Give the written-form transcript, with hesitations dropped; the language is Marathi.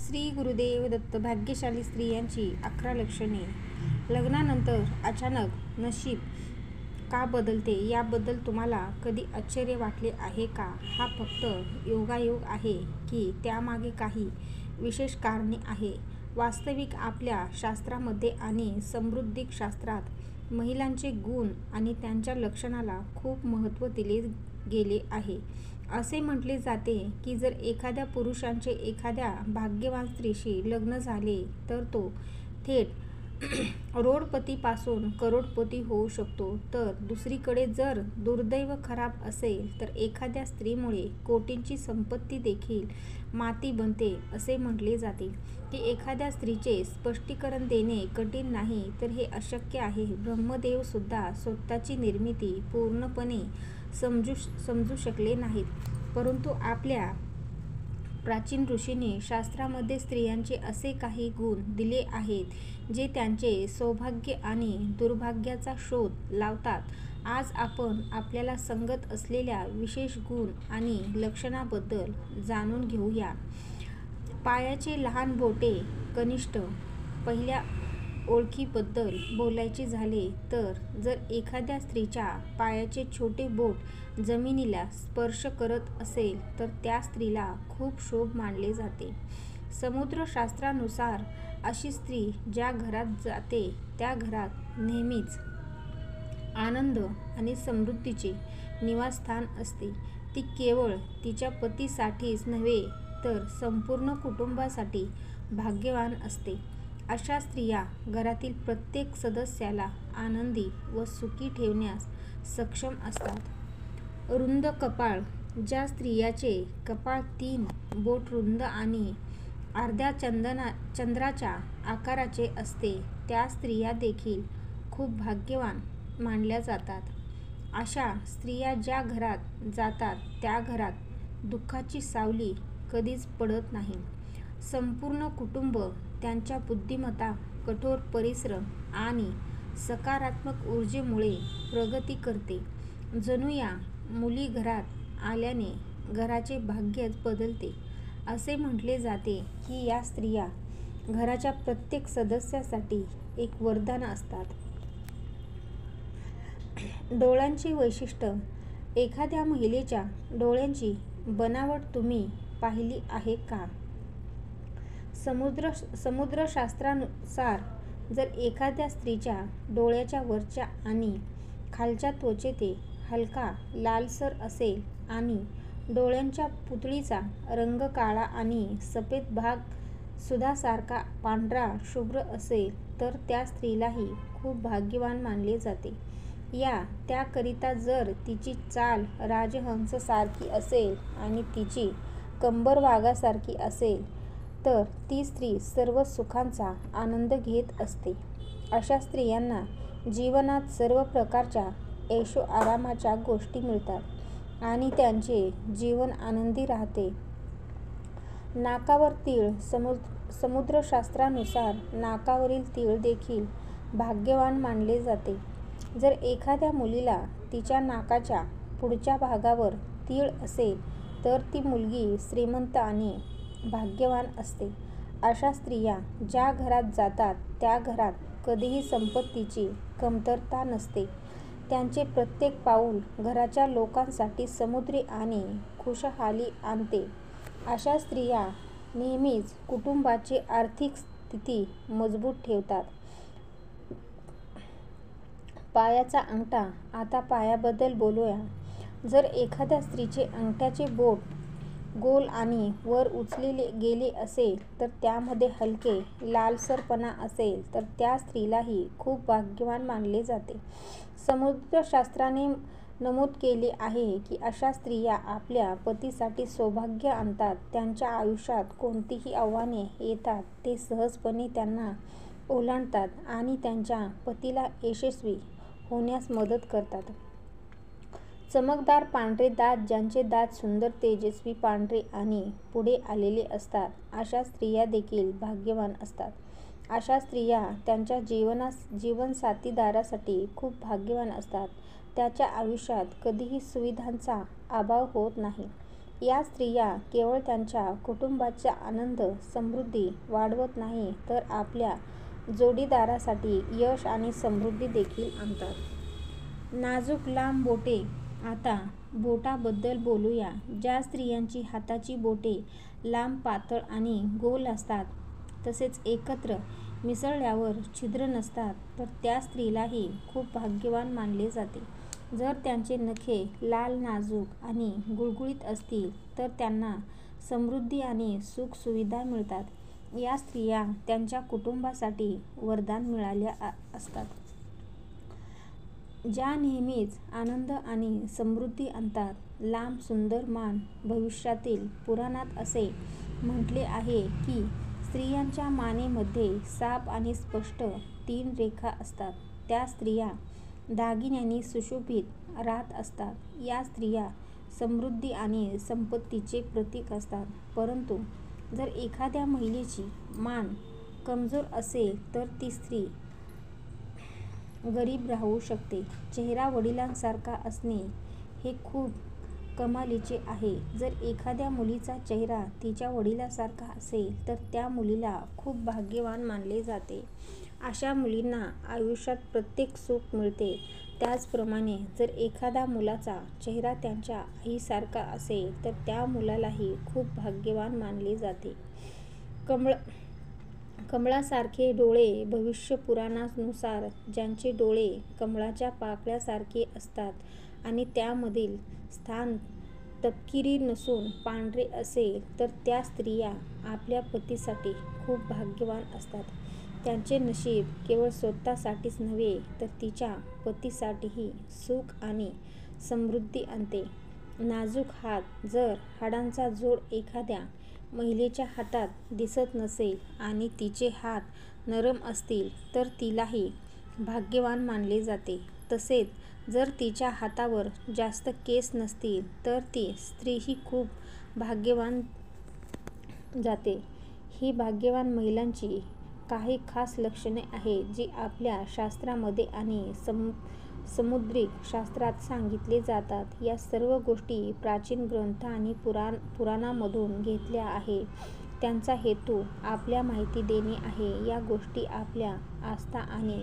श्री गुरुदेव दत्त. भाग्यशाली स्त्रियांची 11 लक्षणे. लग्नानंतर अचानक नशीब का बदलते याबद्दल तुम्हाला कधी आश्चर्य वाटले आहे का? हा फक्त योगायोग आहे की त्यामागे काही विशेष कारणे आहे? वास्तविक आपल्या शास्त्रामध्ये आणि समृद्धी शास्त्रात महिलांचे गुण आणि त्यांच्या लक्षणाला खूप महत्त्व दिले गेले आहे. असे म्हटले जाते की जर एखाद्या पुरुषाचे एखाद्या भाग्यवान स्त्रीशी लग्न झाले तर तो थेट रोडपतीपासून करोडपती होऊ शकतो, तर दुसरीकडे जर दुर्दैव खराब असेल तर एखाद्या स्त्रीमुळे कोटींची संपत्ती देखील माती बनते. असे म्हटले जाते की एखाद्या स्त्रीचे स्पष्टीकरण देणे कठीण नाही तर हे अशक्य आहे. ब्रह्मदेव सुद्धा स्वतःची निर्मिती पूर्णपणे समजू शकले नाहीत, परंतु आपल्या प्राचीन ऋषींनी शास्त्रामध्ये स्त्रियांचे असे काही गुण दिले आहेत जे त्यांचे सौभाग्य आणि दुर्भाग्याचा शोध लावतात. आज आपण आपल्याला संगत असलेल्या विशेष गुण आणि लक्षणाबद्दल जाणून घेऊया. पायाचे लहान बोटे. कनिष्ठ. पहिल्या ओळखीबद्दल बोलायचे झाले तर जर एखाद्या स्त्रीच्या पायाचे छोटे बोट जमिनीला स्पर्श करत असेल तर त्या स्त्रीला खूप शुभ मानले जाते. समुद्रशास्त्रानुसार अशी स्त्री ज्या घरात जाते त्या घरात नेहमीच आनंद आणि समृद्धीचे निवासस्थान असते. ती केवळ तिच्या पतीसाठीच नव्हे तर संपूर्ण कुटुंबासाठी भाग्यवान असते. अशा स्त्रिया घरातील प्रत्येक सदस्याला आनंदी व सुखी ठेवण्यास सक्षम असतात. रुंद कपाळ. ज्या स्त्रियांचे कपाळ 3 बोट रुंद आणि अर्ध्या चंद्राच्या आकाराचे असते त्या स्त्रिया देखील खूप भाग्यवान मानल्या जातात. अशा स्त्रिया ज्या घरात जातात त्या घरात दुःखाची सावली कधीच पडत नाही. संपूर्ण कुटुंब त्यांच्या बुद्धिमत्ता, कठोर परिश्रम आणि सकारात्मक ऊर्जेमुळे प्रगती करते. जणू या मुली घरात आल्याने घराचे भाग्यच बदलते. असे म्हटले जाते की या स्त्रिया घराच्या प्रत्येक सदस्यासाठी एक वरदान असतात. डोळ्यांची वैशिष्ट्य. एखाद्या महिलेच्या डोळ्यांची बनावट तुम्ही पाहिली आहे का? समुद्रशास्त्रानुसार जर एखाद्या स्त्रीच्या डोळ्याच्या वरच्या आणि खालच्या त्वचेत हलका लालसर असेल आणि डोळ्यांच्या पुतळीचा रंग काळा आणि सफेद भाग सुधासारखा पांढरा शुभ्र असेल तर त्या स्त्रीलाही खूप भाग्यवान मानले जाते. त्याकरिता जर तिची चाल राजहंस सारखी असेल आणि तिची कंबर वाघासारखी असेल तर ती स्त्री सर्व सुखांचा आनंद घेत असते. अशा स्त्रियांना जीवनात सर्व प्रकारच्या ऐशोआरामाच्या गोष्टी मिळतात आणि त्यांचे जीवन आनंदी राहते. नाकावर तीळ. समुद्रशास्त्रानुसार नाकावरील तीळ देखील भाग्यवान मानले जाते. जर एखाद्या मुलीला तिच्या नाकाच्या पुढच्या भागावर तीळ असेल तर ती मुलगी श्रीमंत आणि भाग्यवान असते. अशा स्त्रिया ज्या घरात जातात त्या घरात कधीही संपत्तीची कमतरता नसते. त्यांचे प्रत्येक पाऊल घराच्या लोकांसाठी समृद्धी आणि खुशहाली आणते. अशा स्त्रिया नेहमीच कुटुंबाची आर्थिक स्थिती मजबूत ठेवतात. पायाचा अंगठा. आता पायाबद्दल बोलूया. जर एखाद्या स्त्रीचे अंगठ्याचे बोट गोल आणि वर उचलले गेले असेल तर त्यामध्ये हलके लालसरपणा असेल तर त्या स्त्रीलाही खूप भाग्यवान मानले जाते. समुद्रशास्त्राने नमूद केले आहे की अशा स्त्रिया आपल्या पतीसाठी सौभाग्य आणतात. त्यांच्या आयुष्यात कोणतीही आव्हाने येतात ते सहजपणे त्यांना ओलांडतात आणि त्यांच्या पतीला यशस्वी होण्यास मदत करतात. चमकदार पांढरे दात. ज्यांचे दात सुंदर, तेजस्वी, पांढरे आणि पुढे आलेले असतात अशा स्त्रिया देखील भाग्यवान असतात. अशा स्त्रिया त्यांच्या जीवनसाथीदारासाठी खूप भाग्यवान असतात. त्यांच्या आयुष्यात कधीही सुविधांचा अभाव होत नाही. या स्त्रिया केवळ त्यांच्या कुटुंबाचा आनंद समृद्धी वाढवत नाही तर आपल्या जोडीदारासाठी यश आणि समृद्धी देखील आणतात. नाजूक लांब बोटे. आता बोटाबद्दल बोलूया. ज्या स्त्रियांची हाताची बोटे लांब पातळ आणि गोल असतात तसेच एकत्र मिसळल्यावर छिद्र नसतात तर त्या स्त्रीलाही खूप भाग्यवान मानले जाते. जर त्यांचे नखे लाल नाजूक आणि गुळगुळीत असतील तर त्यांना समृद्धी आणि सुखसुविधा मिळतात. या स्त्रिया त्यांच्या कुटुंबासाठी वरदान मिळाल्या असतात. ज्या नेहमीच आनंद आणि समृद्धी आणतात. लांब सुंदर मान. भविष्यातील पुराणात असे म्हटले आहे की स्त्रियांच्या मानेमध्ये साप आणि स्पष्ट 3 रेखा असतात. त्या स्त्रिया दागिन्यांनी सुशोभित राहत असतात. या स्त्रिया समृद्धी आणि संपत्तीचे प्रतीक असतात. परंतु जर एखाद्या महिलेची मान कमजोर असेल तर ती स्त्री गरीब राहू शकते. चेहरा वडिलांसारखा असणे हे खूप कमालीचे आहे. जर एखाद्या मुलीचा चेहरा तिच्या वडिलांसारखा असेल तर त्या मुलीला खूप भाग्यवान मानले जाते. अशा मुलींना आयुष्यात प्रत्येक सुख मिळते. त्याचप्रमाणे जर एखाद्या मुलाचा चेहरा त्यांच्या आईसारखा असेल तर त्या मुलालाही खूप भाग्यवान मानले जाते. कमळासारखे डोळे. भविष्य पुराणानुसार ज्यांचे डोळे कमळाच्या पाकळ्यासारखे असतात आणि त्यामधील स्थान तपकिरी नसून पांढरे असेल तर त्या स्त्रिया आपल्या पतीसाठी खूप भाग्यवान असतात. त्यांचे नशीब केवळ स्वतःसाठीच नव्हे तर तिच्या पतीसाठीही सुख आणि समृद्धी आणते. नाजूक हात. जर हाडांचा जोड एखाद्या महिलेच्या हातात दिसत नसेल आणि तिचे हात नरम असतील तर तिलाही भाग्यवान मानले जाते. तसेच जर तिच्या हातावर जास्त केस नसतील तर ती स्त्रीही खूप भाग्यवान जाते. ही भाग्यवान महिलांची काही खास लक्षणे आहेत जी आपल्या शास्त्रामध्ये आणि समुद्रिक शास्त्रात सांगितले जातात. या सर्व गोष्टी प्राचीन ग्रंथ आणि पुराणांमधून घेतल्या आहेत. त्यांचा हेतू आपल्या माहिती देणे आहे. या गोष्टी आपल्या आस्था आणि